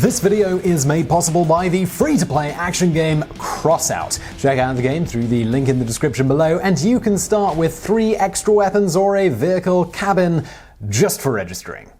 This video is made possible by the free-to-play action game Crossout. Check out the game through the link in the description below, and you can start with 3 extra weapons or a vehicle cabin just for registering.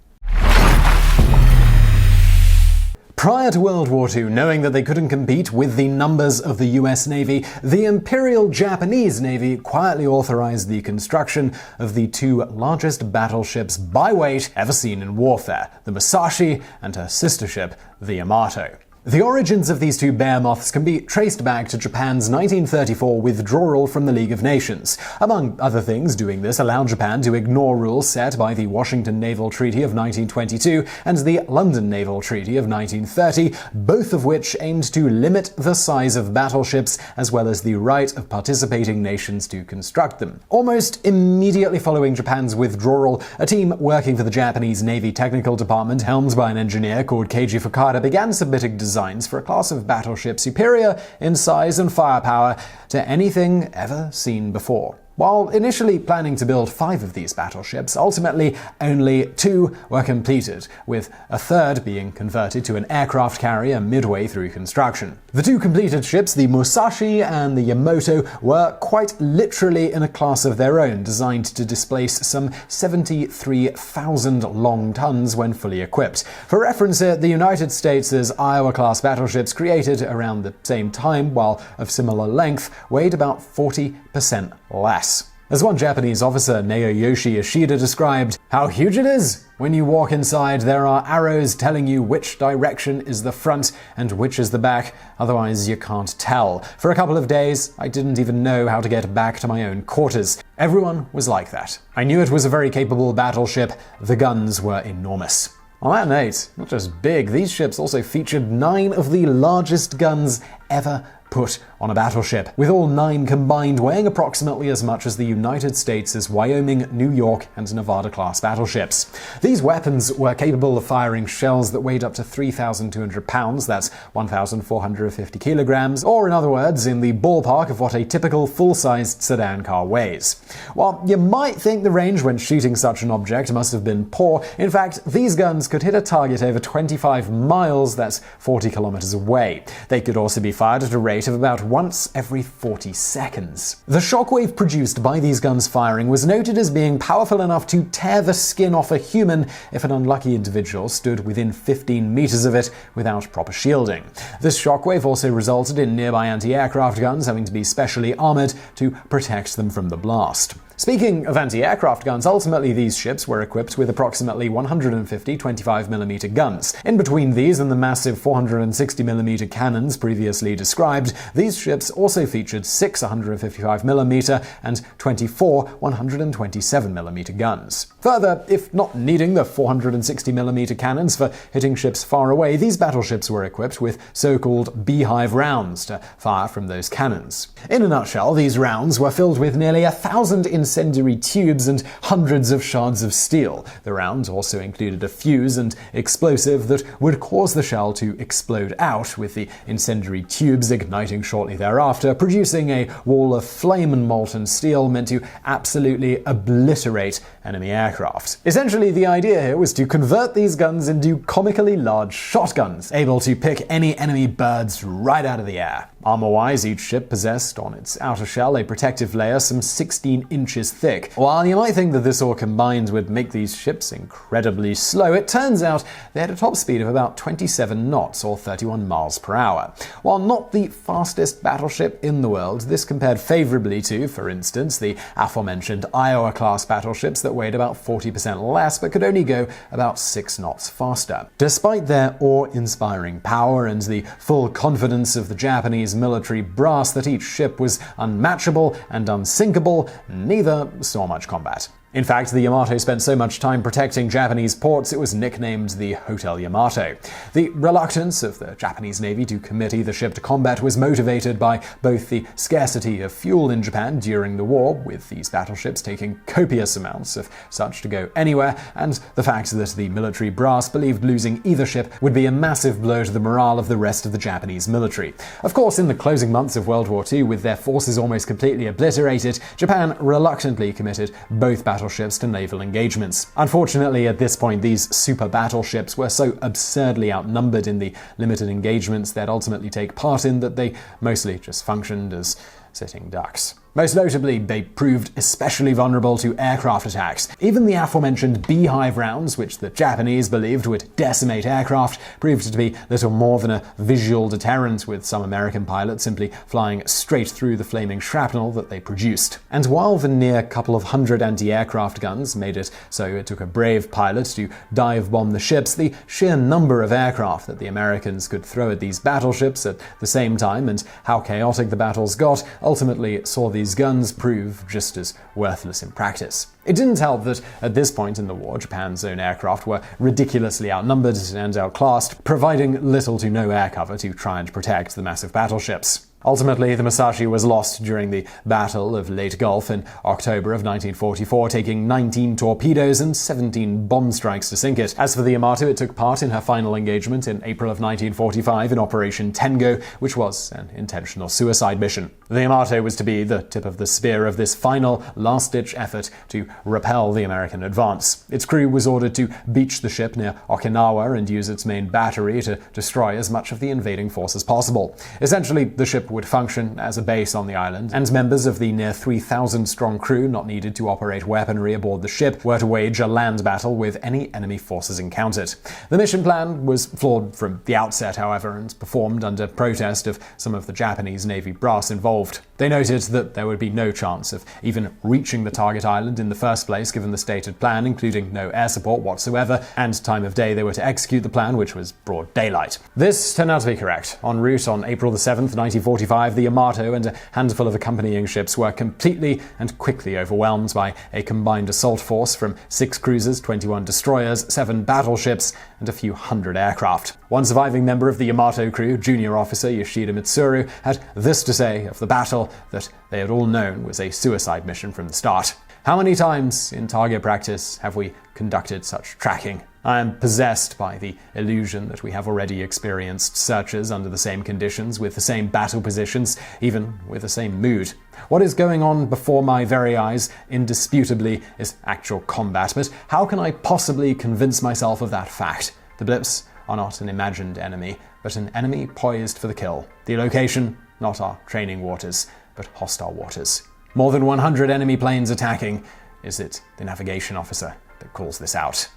Prior to World War II, knowing that they couldn't compete with the numbers of the US Navy, the Imperial Japanese Navy quietly authorized the construction of the 2 largest battleships by weight ever seen in warfare, the Musashi and her sister ship, the Yamato. The origins of these 2 behemoths can be traced back to Japan's 1934 withdrawal from the League of Nations. Among other things, doing this allowed Japan to ignore rules set by the Washington Naval Treaty of 1922 and the London Naval Treaty of 1930, both of which aimed to limit the size of battleships as well as the right of participating nations to construct them. Almost immediately following Japan's withdrawal, a team working for the Japanese Navy Technical Department, helmed by an engineer called Keiji Fukada, began submitting designs for a class of battleship superior in size and firepower to anything ever seen before. While initially planning to build 5 of these battleships, ultimately only 2 were completed, with a third being converted to an aircraft carrier midway through construction. The 2 completed ships, the Musashi and the Yamato, were quite literally in a class of their own, designed to displace some 73,000 long tons when fully equipped. For reference here, the United States' Iowa-class battleships, created around the same time while of similar length, weighed about 40% less. As one Japanese officer, Naoyoshi Ishida, described, "How huge it is! When you walk inside, there are arrows telling you which direction is the front and which is the back, otherwise you can't tell. For a couple of days, I didn't even know how to get back to my own quarters. Everyone was like that. I knew it was a very capable battleship. The guns were enormous." On that note, not just big, these ships also featured 9 of the largest guns ever put on a battleship, with all 9 combined weighing approximately as much as the United States' Wyoming, New York, and Nevada-class battleships. These weapons were capable of firing shells that weighed up to 3,200 pounds, that's 1,450 kilograms, or in other words, in the ballpark of what a typical full-sized sedan car weighs. While you might think the range when shooting such an object must have been poor, in fact, these guns could hit a target over 25 miles, that's 40 kilometers away. They could also be fired at a rate of about once every 40 seconds. The shockwave produced by these guns firing was noted as being powerful enough to tear the skin off a human if an unlucky individual stood within 15 meters of it without proper shielding. This shockwave also resulted in nearby anti-aircraft guns having to be specially armored to protect them from the blast. Speaking of anti-aircraft guns, ultimately these ships were equipped with approximately 150 25mm guns. In between these and the massive 460mm cannons previously described, these ships also featured 6 155mm and 24 127mm guns. Further, if not needing the 460mm cannons for hitting ships far away, these battleships were equipped with so-called beehive rounds to fire from those cannons. In a nutshell, these rounds were filled with nearly 1,000 incendiary tubes and hundreds of shards of steel. The rounds also included a fuse and explosive that would cause the shell to explode out, with the incendiary tubes igniting shortly thereafter, producing a wall of flame and molten steel meant to absolutely obliterate enemy aircraft. Essentially, the idea here was to convert these guns into comically large shotguns, able to pick any enemy birds right out of the air. Armor-wise, each ship possessed on its outer shell a protective layer some 16 inches thick. While you might think that this all combined would make these ships incredibly slow, it turns out they had a top speed of about 27 knots or 31 miles per hour. While not the fastest battleship in the world, this compared favorably to, for instance, the aforementioned Iowa-class battleships that weighed about 40% less but could only go about 6 knots faster. Despite their awe-inspiring power and the full confidence of the Japanese military brass that each ship was unmatchable and unsinkable, neither saw much combat. In fact, the Yamato spent so much time protecting Japanese ports it was nicknamed the Hotel Yamato. The reluctance of the Japanese Navy to commit either ship to combat was motivated by both the scarcity of fuel in Japan during the war, with these battleships taking copious amounts of such to go anywhere, and the fact that the military brass believed losing either ship would be a massive blow to the morale of the rest of the Japanese military. Of course, in the closing months of World War II, with their forces almost completely obliterated, Japan reluctantly committed both battleships battleships to naval engagements. Unfortunately, at this point, these super battleships were so absurdly outnumbered in the limited engagements they'd ultimately take part in that they mostly just functioned as sitting ducks. Most notably, they proved especially vulnerable to aircraft attacks. Even the aforementioned beehive rounds, which the Japanese believed would decimate aircraft, proved to be little more than a visual deterrent, with some American pilots simply flying straight through the flaming shrapnel that they produced. And while the near couple of hundred anti-aircraft guns made it so it took a brave pilot to dive-bomb the ships, the sheer number of aircraft that the Americans could throw at these battleships at the same time, and how chaotic the battles got, ultimately saw these guns prove just as worthless in practice. It didn't help that at this point in the war, Japan's own aircraft were ridiculously outnumbered and outclassed, providing little to no air cover to try and protect the massive battleships. Ultimately, the Musashi was lost during the Battle of Leyte Gulf in October of 1944, taking 19 torpedoes and 17 bomb strikes to sink it. As for the Yamato, it took part in her final engagement in April of 1945 in Operation Tengo, which was an intentional suicide mission. The Yamato was to be the tip of the spear of this final, last-ditch effort to repel the American advance. Its crew was ordered to beach the ship near Okinawa and use its main battery to destroy as much of the invading force as possible. Essentially, the ship would function as a base on the island, and members of the near 3,000-strong crew not needed to operate weaponry aboard the ship were to wage a land battle with any enemy forces encountered. The mission plan was flawed from the outset, however, and performed under protest of some of the Japanese Navy brass involved. They noted that there would be no chance of even reaching the target island in the first place given the stated plan, including no air support whatsoever, and time of day they were to execute the plan, which was broad daylight. This turned out to be correct. En route on April 7th, 1945, the Yamato and a handful of accompanying ships were completely and quickly overwhelmed by a combined assault force from 6 cruisers, 21 destroyers, 7 battleships, and a few hundred aircraft. One surviving member of the Yamato crew, Junior Officer Yoshida Mitsuru, had this to say of the battle that they had all known was a suicide mission from the start. How many times in target practice have we conducted such tracking? I am possessed by the illusion that we have already experienced searches under the same conditions, with the same battle positions, even with the same mood. What is going on before my very eyes, indisputably, is actual combat, but how can I possibly convince myself of that fact? The blips are not an imagined enemy, but an enemy poised for the kill. The location, not our training waters, but hostile waters. More than 100 enemy planes attacking. Is it the navigation officer that calls this out?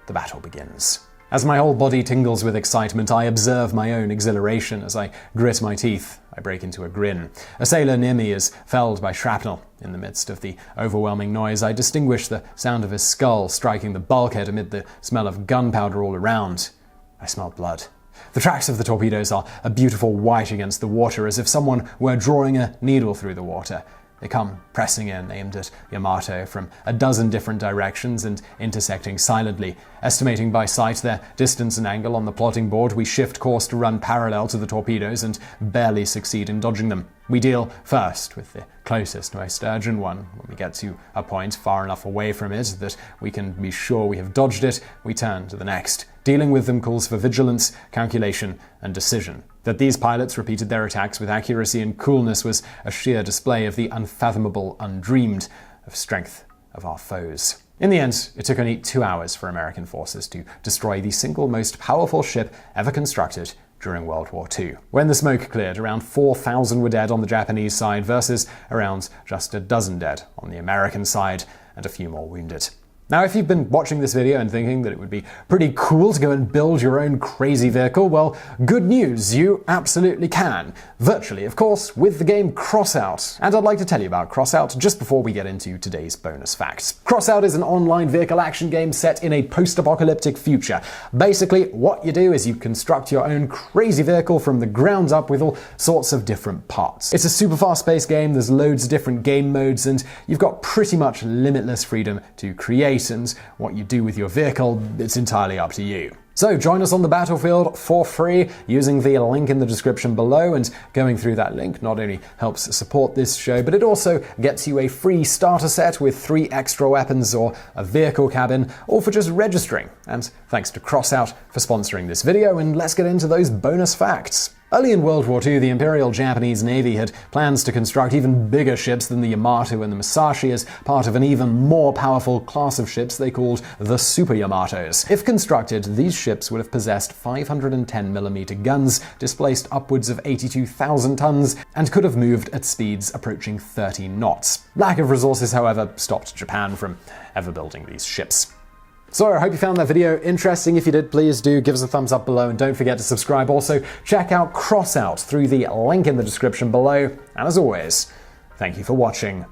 The battle begins. As my whole body tingles with excitement, I observe my own exhilaration. As I grit my teeth, I break into a grin. A sailor near me is felled by shrapnel. In the midst of the overwhelming noise, I distinguish the sound of his skull striking the bulkhead amid the smell of gunpowder all around. I smell blood. The tracks of the torpedoes are a beautiful white against the water, as if someone were drawing a needle through the water. They come pressing in, aimed at Yamato from a dozen different directions and intersecting silently. Estimating by sight their distance and angle on the plotting board, we shift course to run parallel to the torpedoes and barely succeed in dodging them. We deal first with the closest, most urgent one. When we get to a point far enough away from it that we can be sure we have dodged it, we turn to the next. Dealing with them calls for vigilance, calculation, and decision. That these pilots repeated their attacks with accuracy and coolness was a sheer display of the unfathomable, undreamed of strength of our foes. In the end, it took only 2 hours for American forces to destroy the single most powerful ship ever constructed during World War II. When the smoke cleared, around 4,000 were dead on the Japanese side versus around just a dozen dead on the American side, and a few more wounded. Now, if you've been watching this video and thinking that it would be pretty cool to go and build your own crazy vehicle, well, good news, you absolutely can. Virtually, of course, with the game Crossout. And I'd like to tell you about Crossout just before we get into today's bonus facts. Crossout is an online vehicle action game set in a post-apocalyptic future. Basically, what you do is you construct your own crazy vehicle from the ground up with all sorts of different parts. It's a super fast-paced game, there's loads of different game modes, and you've got pretty much limitless freedom to create, and what you do with your vehicle, it's entirely up to you. So join us on the battlefield for free using the link in the description below, and going through that link not only helps support this show, but it also gets you a free starter set with 3 extra weapons or a vehicle cabin, all for just registering. And thanks to Crossout for sponsoring this video, and let's get into those bonus facts. Early in World War II, the Imperial Japanese Navy had plans to construct even bigger ships than the Yamato and the Musashi as part of an even more powerful class of ships they called the Super Yamatos. If constructed, these ships would have possessed 510mm guns, displaced upwards of 82,000 tons, and could have moved at speeds approaching 30 knots. Lack of resources, however, stopped Japan from ever building these ships. So I hope you found that video interesting. If you did, please do give us a thumbs up below and don't forget to subscribe. Also, check out Crossout through the link in the description below. And as always, thank you for watching.